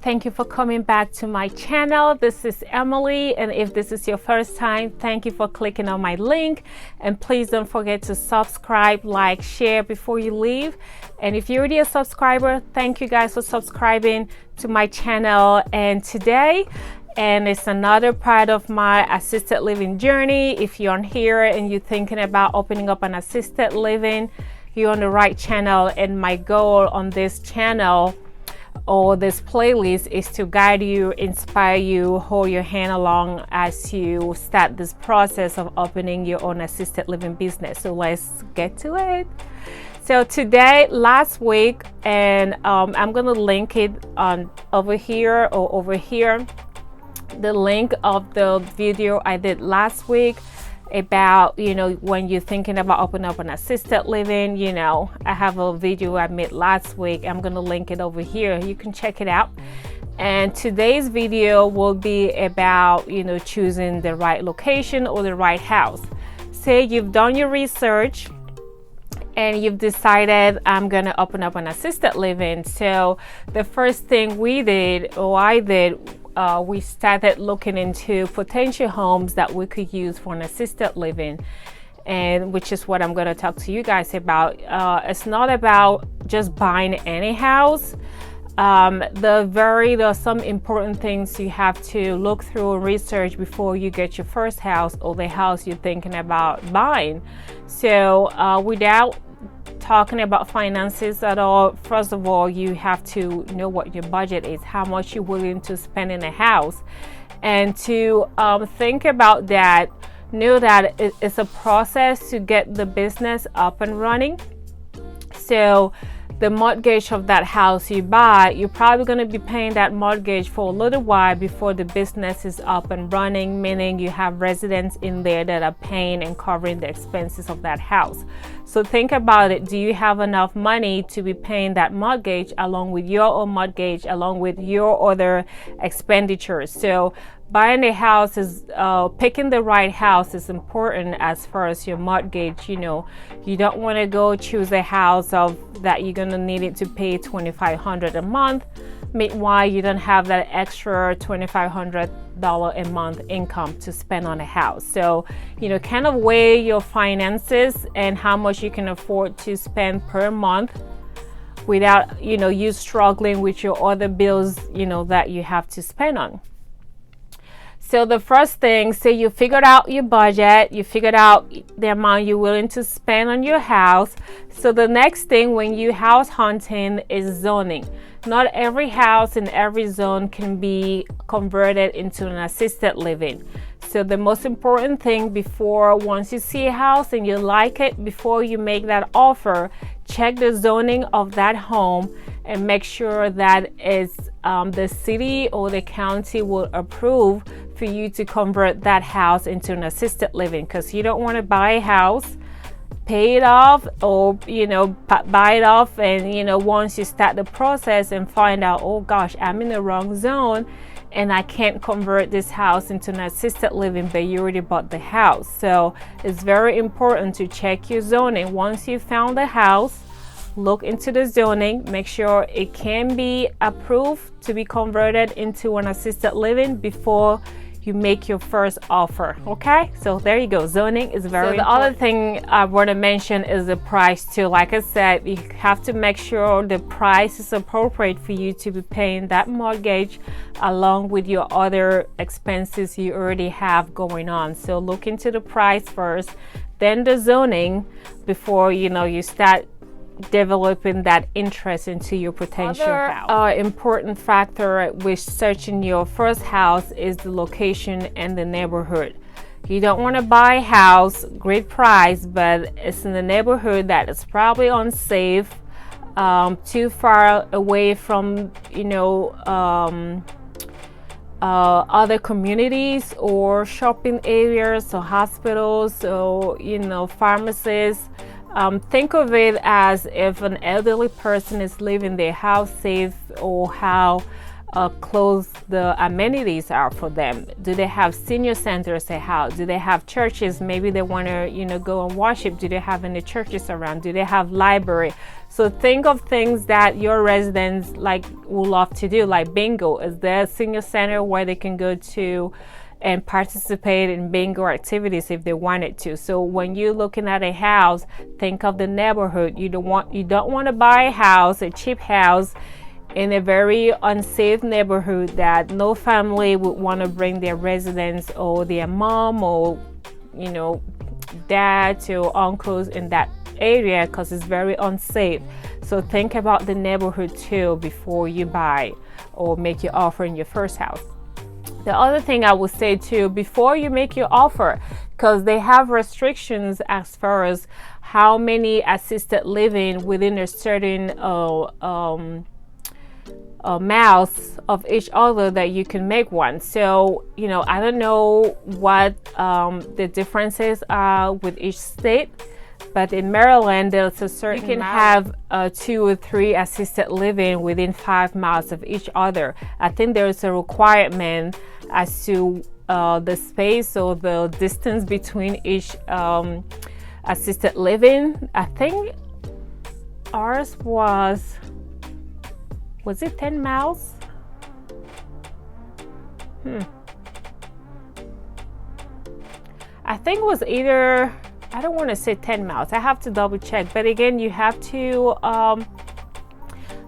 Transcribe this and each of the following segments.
thank you for coming back to my channel. This is Emily, and if this is your first time, thank you for clicking on my link. And please don't forget to subscribe, like, share before you leave. And if you're already a subscriber, thank you guys for subscribing to my channel. And today, and it's another part of my assisted living journey. If you're on here and you're thinking about opening up an assisted living, you're on the right channel. And my goal on this channel or this playlist is to guide you, inspire you, hold your hand along as you start this process of opening your own assisted living business. So let's get to it. So today, last week, and I'm gonna link it on over here or over here, the link of the video I did last week about, when you're thinking about opening up an assisted living. I have a video I made last week. I'm gonna link it over here. You can check it out. And today's video will be about, choosing the right location or the right house. Say you've done your research and you've decided I'm gonna open up an assisted living. So the first thing I did, we started looking into potential homes that we could use for an assisted living, and which is what I'm going to talk to you guys about. It's not about just buying any house. There are some important things you have to look through and research before you get your first house or the house you're thinking about buying. So without talking about finances at all, first of all, you have to know what your budget is, how much you're willing to spend in a house. And to think about that, know that it's a process to get the business up and running. So the mortgage of that house you buy, you're probably going to be paying that mortgage for a little while before the business is up and running, meaning you have residents in there that are paying and covering the expenses of that house. So think about it. Do you have enough money to be paying that mortgage along with your own mortgage, along with your other expenditures? So buying a house is picking the right house is important as far as your mortgage. You don't want to go choose a house that you're going to need it to pay $2,500 a month. Meanwhile, you don't have that extra $2,500 a month income to spend on a house. So, kind of weigh your finances and how much you can afford to spend per month without, you struggling with your other bills, that you have to spend on. So the first thing, say you figured out your budget, you figured out the amount you're willing to spend on your house. So the next thing when you house hunting is zoning. Not every house in every zone can be converted into an assisted living. So the most important thing once you see a house and you like it, before you make that offer, check the zoning of that home and make sure that it's the city or the county will approve for you to convert that house into an assisted living, because you don't want to buy a house, pay it off, or buy it off, and once you start the process and find out, oh gosh, I'm in the wrong zone and I can't convert this house into an assisted living, but you already bought the house. So it's very important to check your zoning. Once you found the house, look into the zoning, make sure it can be approved to be converted into an assisted living before you make your first offer. Okay, so there you go. Zoning is very important. The other thing I want to mention is the price too. Like I said, you have to make sure the price is appropriate for you to be paying that mortgage along with your other expenses you already have going on. So look into the price first, then the zoning, before you start developing that interest into your potential house. Important factor with searching your first house is the location and the neighborhood. You don't want to buy a house, great price, but it's in the neighborhood that is probably unsafe, too far away from other communities or shopping areas or hospitals or pharmacies. Think of it as if an elderly person is leaving their house safe, or how close the amenities are for them? Do they have senior centers at house? Do they have churches? Maybe they want to, go and worship. Do they have any churches around? Do they have library? So think of things that your residents will love to do, like bingo. Is there a senior center where they can go to and participate in bingo activities if they wanted to? So when you're looking at a house, think of the neighborhood. You don't want to buy a cheap house in a very unsafe neighborhood that no family would want to bring their residents or their mom or dad or uncles in that area, because it's very unsafe. So think about the neighborhood too before you buy or make your offer in your first house. The other thing I would say too, before you make your offer, because they have restrictions as far as how many assisted living within a certain miles of each other that you can make one. So I don't know what the differences are with each state, but in Maryland there's a certain you can have 2 or 3 assisted living within 5 miles of each other. I think there's a requirement as to the space or the distance between each assisted living. I think ours was it 10 miles? I think it was either, I don't want to say 10 miles. I have to double check. But again, you have to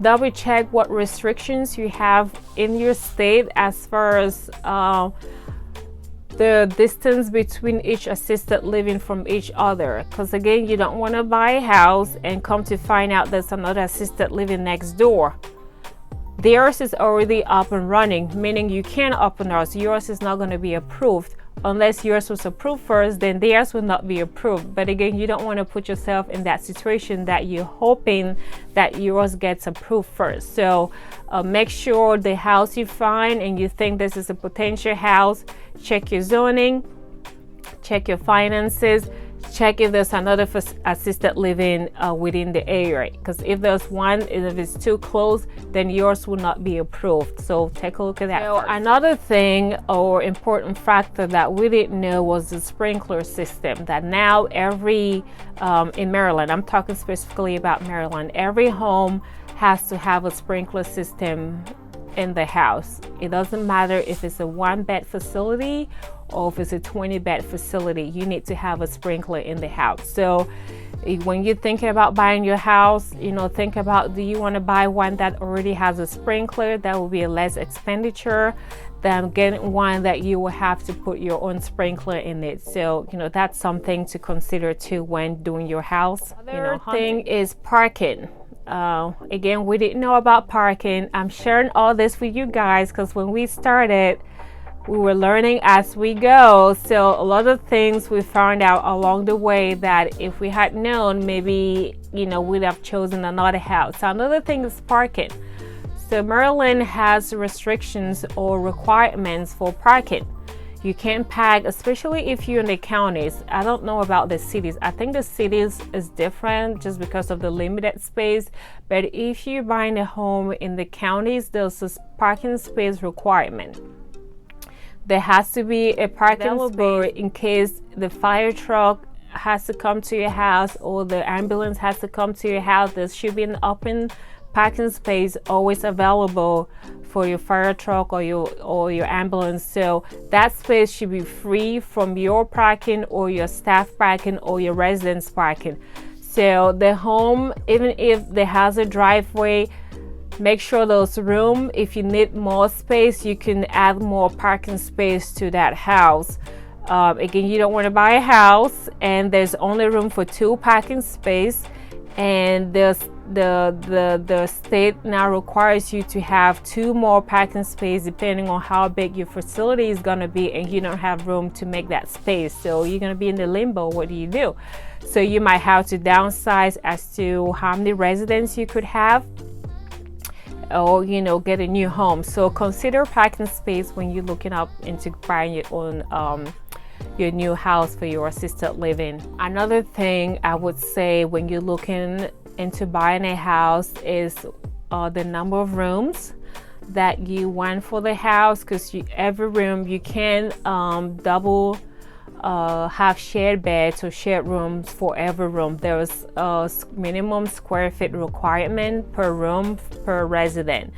double check what restrictions you have in your state as far as the distance between each assisted living from each other. Because again, you don't want to buy a house and come to find out there's another assisted living next door. Theirs is already up and running, meaning you can't open ours. Yours is not going to be approved. Unless yours was approved first, then theirs will not be approved. But again, you don't want to put yourself in that situation that you're hoping that yours gets approved first. So make sure the house you find and you think this is a potential house, check your zoning, check your finances, check if there's another assisted living within the area, because if there's one and if it's too close, then yours will not be approved. So take a look at that. So another thing or important factor that we didn't know was the sprinkler system, that now every in Maryland, I'm talking specifically about Maryland, every home has to have a sprinkler system in the house. It doesn't matter if it's a 1-bed facility or if it's a 20-bed facility, you need to have a sprinkler in the house. So when you're thinking about buying your house, think about, do you want to buy one that already has a sprinkler? That will be a less expenditure than getting one that you will have to put your own sprinkler in it. So that's something to consider too when doing your house. Another thing is parking. Again, we didn't know about parking. I'm sharing all this with you guys because when we started, we were learning as we go. So a lot of things we found out along the way that if we had known, maybe we'd have chosen another house. So another thing is parking. So Maryland has restrictions or requirements for parking. You can't park, especially if you're in the counties. I don't know about the cities. I think the cities is different just because of the limited space. But if you're buying a home in the counties, there's a parking space requirement. There has to be a parking space in case the fire truck has to come to your house or the ambulance has to come to your house. There should be an open parking space always available for your fire truck or your ambulance. So that space should be free from your parking or your staff parking or your residence parking. So the home, even if there has a driveway, make sure there's room. If you need more space, you can add more parking space to that house. Again, you don't want to buy a house and there's only room for 2 parking space, and the state now requires you to have 2 more parking space depending on how big your facility is going to be, and you don't have room to make that space. So you're going to be in the limbo. What do you do? So you might have to downsize as to how many residents you could have, or get a new home. So consider parking space when you're looking up into buying your own your new house for your assisted living. Another thing I would say when you're looking into buying a house is the number of rooms, that you want for the house, because every room you can double have shared beds or shared rooms for every room. There's a minimum square feet requirement per room per resident.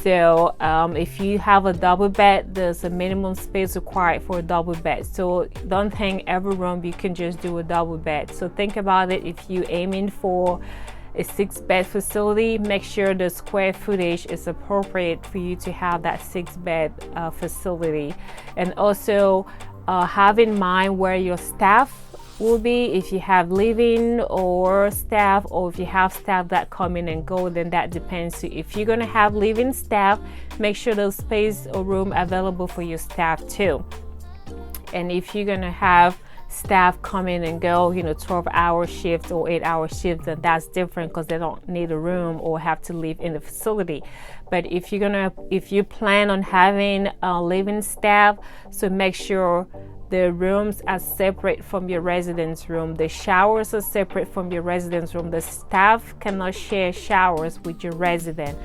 So if you have a double bed, there's a minimum space required for a double bed. So don't think every room you can just do a double bed. So think about it. If you're aiming for a 6-bed facility, make sure the square footage is appropriate for you to have that 6-bed facility. And also have in mind where your staff will be. If you have living or staff, or if you have staff that come in and go, then that depends. So if you're going to have living staff, make sure there's space or room available for your staff too. And if you're going to have staff come in and go, 12-hour shifts or 8-hour shifts, then that's different, because they don't need a room or have to live in the facility. But if you plan on having living staff, so make sure the rooms are separate from your residence room. The showers are separate from your residence room. The staff cannot share showers with your resident.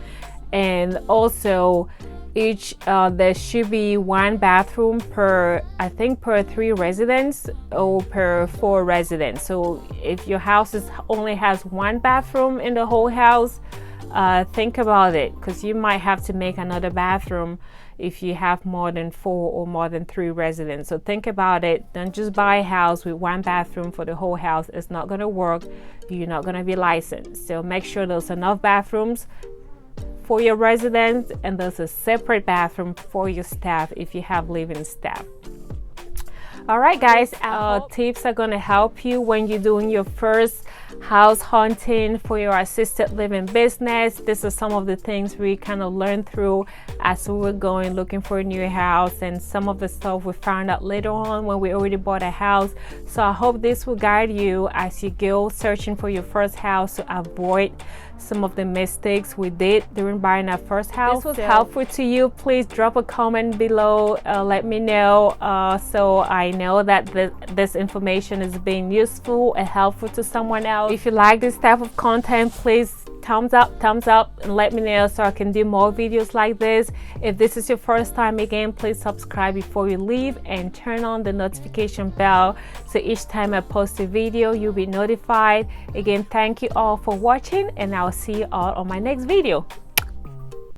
And also there should be 1 bathroom per 3 residents or per 4 residents. So if your house only has 1 bathroom in the whole house, think about it, because you might have to make another bathroom if you have more than 4 or more than 3 residents. So think about it. Don't just buy a house with 1 bathroom for the whole house. It's not going to work. You're not going to be licensed. So make sure there's enough bathrooms for your residents, and there's a separate bathroom for your staff if you have living staff. All right, guys, our tips are going to help you when you're doing your first house hunting for your assisted living business. This is some of the things we kind of learned through as we were going looking for a new house, and some of the stuff we found out later on when we already bought a house. So I hope this will guide you as you go searching for your first house, to avoid some of the mistakes we did during buying our first house. This was helpful to you. Please drop a comment below. Let me know so I know that this information is being useful and helpful to someone else. If you like this type of content, please thumbs up, and let me know so I can do more videos like this. If this is your first time, again, please subscribe before you leave and turn on the notification bell, so each time I post a video you'll be notified. Again, thank you all for watching, and I'll see you all on my next video.